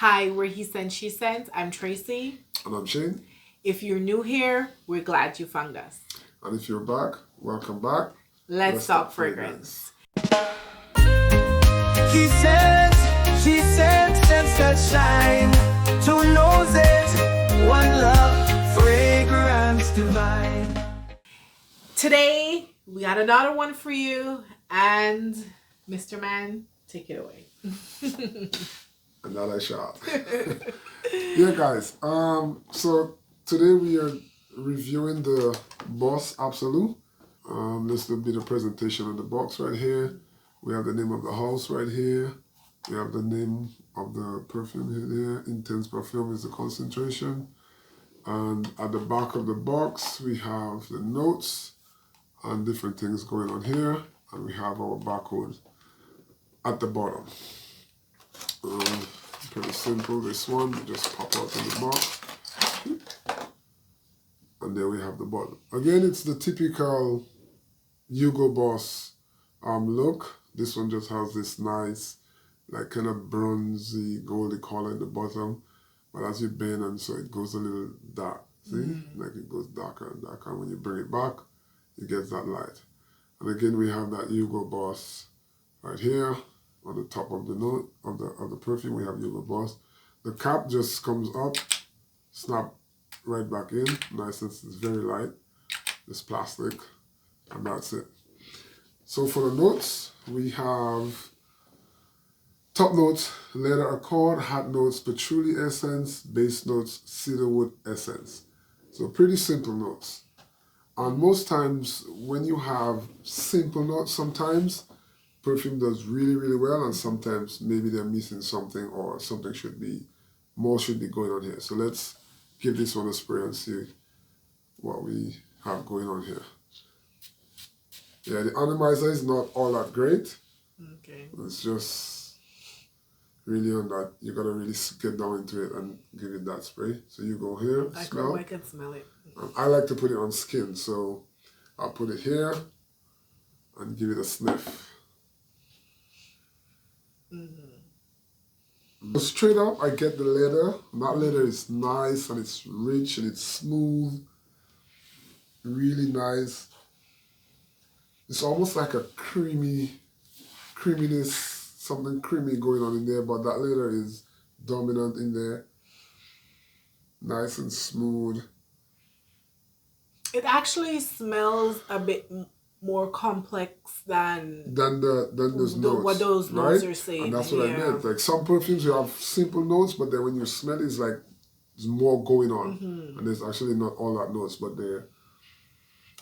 Hi, we're He Sent, She Sent. I'm Tracy. And I'm Shane. If you're new here, we're glad you found us. And if you're back, welcome back. Let's talk fragrance. He sent, she sent, scents that shine. Two noses, one love, fragrance divine. Today, we got another one for you. And Mr. Man, take it away. And that I shall. Yeah, guys. So today we are reviewing the Parfum Absolu. This will be the presentation of the box right here. We have the name of the house right here. We have the name of the perfume here. Intense perfume is the concentration. And at the back of the box, we have the notes and different things going on here. And we have our barcode at the bottom. Pretty simple, this one, just pop out in the box. And there we have the bottle. Again, it's the typical Hugo Boss look. This one just has this nice, like kind of bronzy, goldy color in the bottom. But as you bend and so it goes a little dark. See? Like it goes darker and darker. And when you bring it back, it gets that light. And again, we have that Hugo Boss right here. On the top of the note of the perfume, we have Hugo Boss. The cap just comes up, snap right back in. Nice, it's very light. It's plastic, and that's it. So for the notes, we have top notes, leather accord, hot notes, patchouli essence, base notes, cedarwood essence. So pretty simple notes. And most times when you have simple notes, sometimes perfume does really, really well, and sometimes maybe they're missing something or something more should be going on here. So let's give this one a spray and see what we have going on here. Yeah, the atomizer is not all that great. Okay. It's just really on that. You gotta really get down into it and give it that spray. So you go here, smell. I can smell it. I like to put it on skin, so I'll put it here and give it a sniff. Straight up, I get the leather. That leather is nice and it's rich and it's smooth. Really nice. It's almost like a creaminess, something creamy going on in there, but that leather is dominant in there. Nice and smooth. It actually smells a bit more complex than those notes, what those notes are saying. And that's what I meant. Like some perfumes, you have simple notes, but then when you smell it, it's like there's more going on, and there's actually not all that notes, but there.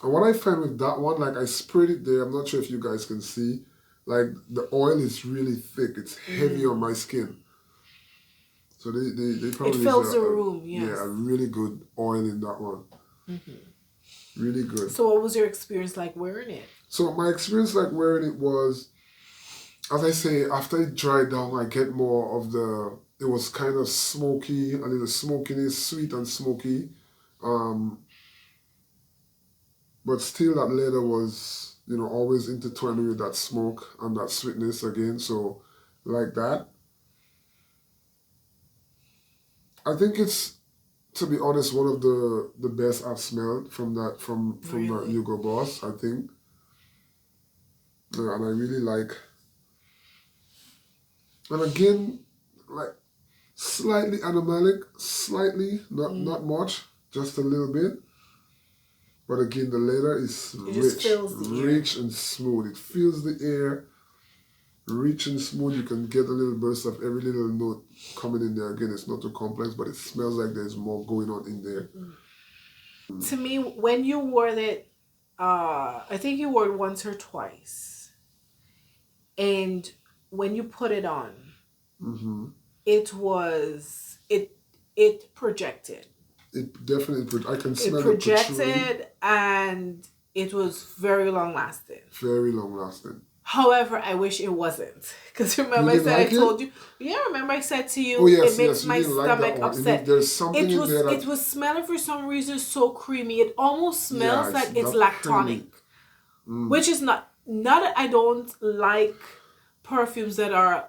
And what I find with that one, like I sprayed it there. I'm not sure if you guys can see. Like the oil is really thick. It's heavy on my skin. So they probably it fills the room. Yes. Yeah, a really good oil in that one. Really good. So what was your experience like wearing it? So my experience like wearing it was, as I say, after it dried down, I get more of it was kind of smoky, a little smokiness, sweet and smoky. But still that leather was, always intertwined with that smoke and that sweetness again. So like that. I think it's, to be honest, one of the best I've smelled from really? Hugo Boss, I think. Yeah, and I really like. And again, like slightly animalic, not much, just a little bit. But again, the leather is rich and smooth. It fills the air, rich and smooth. You can get a little burst of every little note coming in there. Again, it's not too complex, but it smells like there's more going on in there. To me, when you wore it, I think you wore it once or twice. And when you put it on, it projected. It definitely, I can smell it. Projected and it was very long lasting. Very long lasting. However, I wish it wasn't. Because remember I told you. Yeah, remember I said to you, it makes my stomach upset. There's something in there it was smelling for some reason so creamy. It almost smells like it's lactonic. Which is not that I don't like perfumes that are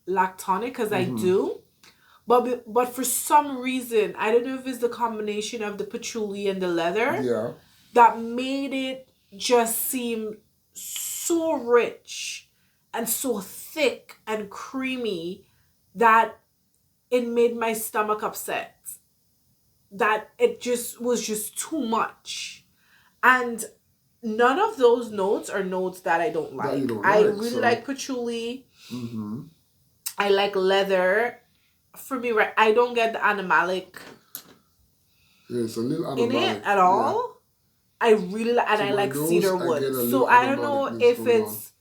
lactonic, because I do. But for some reason, I don't know if it's the combination of the patchouli and the leather Yeah. that made it just seem so rich and so thick and creamy that it made my stomach upset. That it just was just too much. And none of those notes are notes that I don't That you like. don't I like, really so. like patchouli. Mm-hmm. I like leather. For me, right, I don't get the animalic Yeah, it's a little in animalic. it at all. I really and To I my like nose, I cedarwood. get a So little I don't know animalicness if going on. it's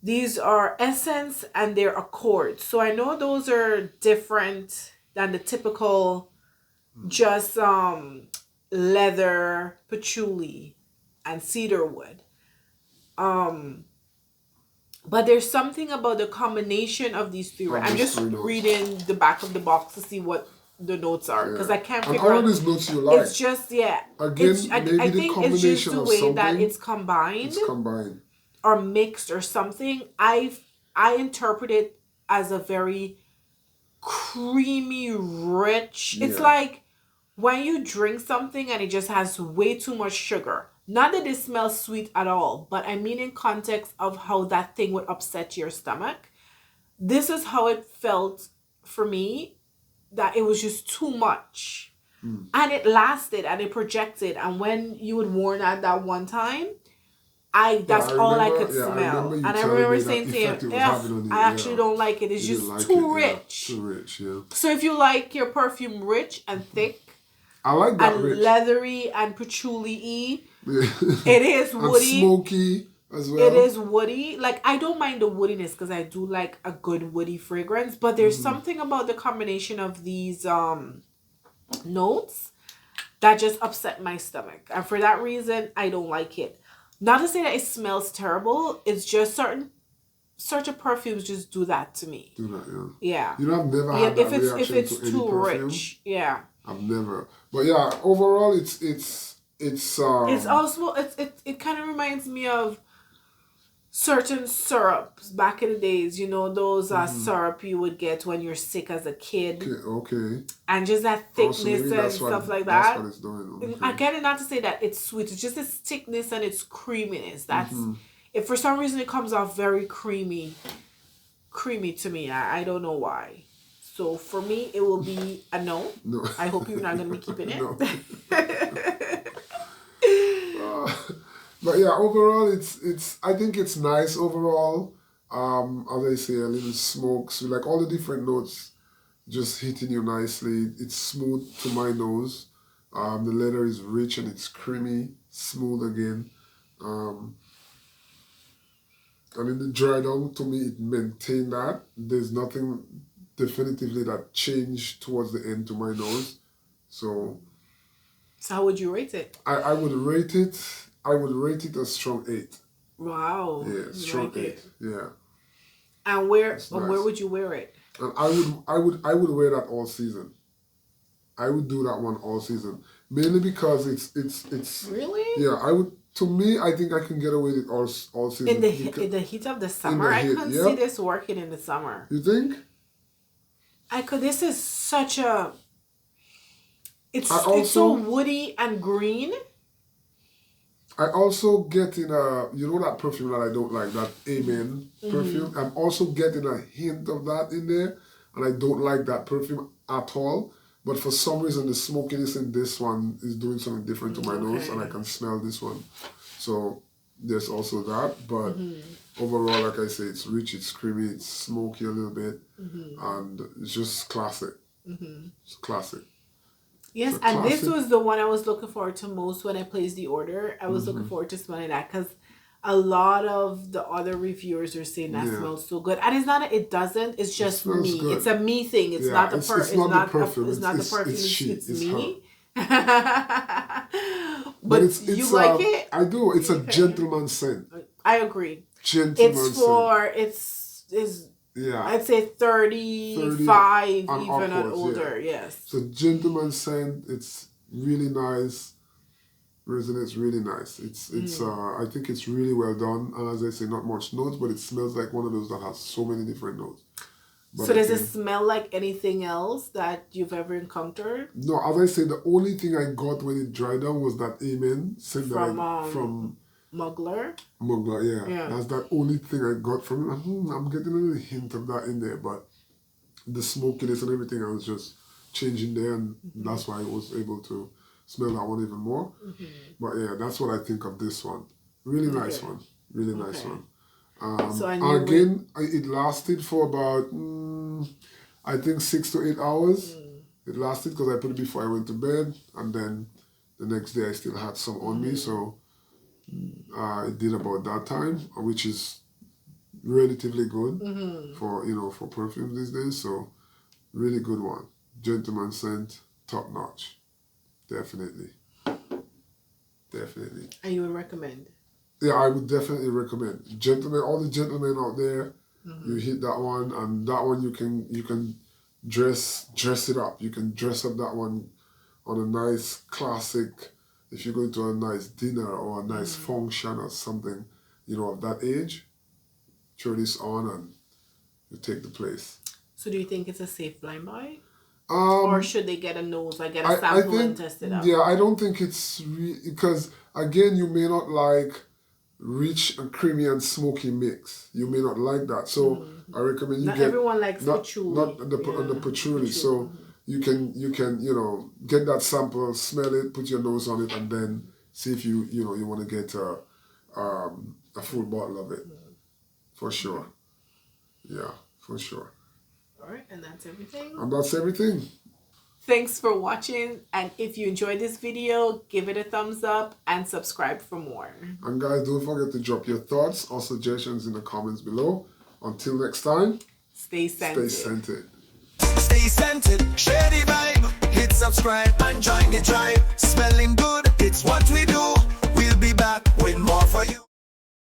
these are essence and they're accords. So I know those are different than the typical just leather, patchouli, and cedarwood. But there's something about the combination of these three. Of Right? I'm these just three notes. reading the back of the box to see what the notes are because I can't And figure all out. of these notes you like. It's just Again, maybe I the think it's just combination the of way that something. it's combined It's combined. or mixed or something. I interpret it as a very creamy, rich. It's Yeah. like when you drink something and it just has way too much sugar. Not that it smells sweet at all, but I mean in context of how that thing would upset your stomach. This is how it felt for me, that it was just too much. And it lasted and it projected. And when you would worn out that one time, that's all I could smell. remember you And I telling remember me saying that to him, effect it was having on you. I actually don't like it. It's You just didn't like too it, yeah. rich. Too rich, yeah. So if you like your perfume rich and thick I like that and rich. leathery and patchouli-y, Yeah. it is And woody. smoky as well. It is woody. Like, I don't mind the woodiness because I do like a good woody fragrance. But there's something about the combination of these notes that just upset my stomach. And for that reason, I don't like it. Not to say that it smells terrible. It's just certain perfumes just do that to me. Do that, Yeah. yeah. You know, I've never had that reaction if it's to any too perfume. rich. Yeah. I've never. But yeah, overall, it's It's also it kind of reminds me of certain syrups back in the days, you know, those syrup you would get when you're sick as a kid. Okay. And just that thickness and stuff like that. That's what it's doing. Okay. Again, not to say that it's sweet, it's just its thickness and its creaminess. That's if for some reason it comes off very creamy to me. I don't know why. So for me, it will be a no. No. I hope you're not going to be keeping it. No. But yeah, overall, it's. I think it's nice overall. As I say, a little smoke, so like all the different notes, just hitting you nicely. It's smooth to my nose. The leather is rich and it's creamy, smooth again. And in the dry down, to me, it maintained that. There's nothing definitively that changed towards the end to my nose. So how would you rate it? I would rate it. I would rate it a strong 8. Wow. Yeah, strong like 8. it. Yeah. And where It's where nice. would you wear it? And I would wear that all season. I would do that one all season. Mainly because it's Really? yeah, I would. To me, I think I can get away with it all season. In the heat of the summer, I couldn't see this working in the summer. You think? I could. This is such a. It's also- so woody and green. I also get in you know that perfume that I don't like, that Amen perfume. I'm also getting a hint of that in there, and I don't like that perfume at all. But for some reason, the smokiness in this one is doing something different to my nose, and I can smell this one. So there's also that. But overall, like I say, it's rich, it's creamy, it's smoky a little bit, and it's just classic. It's classic. Yes, It's a and this classic. was the one I was looking forward to most when I placed the order. I was looking forward to smelling that because a lot of the other reviewers are saying that smells so good, and it's not. It doesn't. It's just smells me. good. It's a me thing. It's Yeah, not the it's not the perfume. It's not the It's perfume. she. It's It's me. But it's you like it? I do. It's a gentleman scent. I agree. Gentleman It's scent. for is Yeah. I'd say 35 even and upwards, older. Yes. So gentleman scent. It's really nice. Resonates really nice. It's I think it's really well done. And as I say, not much notes, but it smells like one of those that has so many different notes. But So does it again, smell like anything else that you've ever encountered? no, as I said, the only thing I got when it dried down was that Amen scent From Mugler? Mugler, yeah. Yeah. That's the only thing I got from it. I'm getting a little hint of that in there, but the smokiness and everything I was just changing there, and that's why I was able to smell that one even more. But yeah, that's what I think of this one. Really nice one. Really nice one. So again, it lasted for about, I think 6 to 8 hours. It lasted because I put it before I went to bed, and then the next day I still had some on me, so it did about that time, which is relatively good for for perfume these days. So really good one, gentleman scent, top notch, definitely. And you would recommend? Yeah, I would definitely recommend. Gentlemen, all the gentlemen out there, you hit that one, and that one you can dress it up. You can dress up that one on a nice classic. If you're going to a nice dinner or a nice function or something, of that age, throw this on and you take the place. So do you think it's a safe blind buy? Or should they get a nose, like get a sample I think, and test it out? Yeah, I don't think it's because again, you may not like rich and creamy and smoky mix. You may not like that. So I recommend you Not get everyone likes patchouli. Not the patchouli. So you can get that sample, smell it, put your nose on it, and then see if you want to get a full bottle of it. For sure. Yeah, for sure. All right, and that's everything. And that's everything. Thanks for watching, and if you enjoyed this video, give it a thumbs up and subscribe for more. And guys, don't forget to drop your thoughts or suggestions in the comments below. Until next time, Stay scented. stay scented. Stay scented, share the vibe, hit subscribe and join the tribe.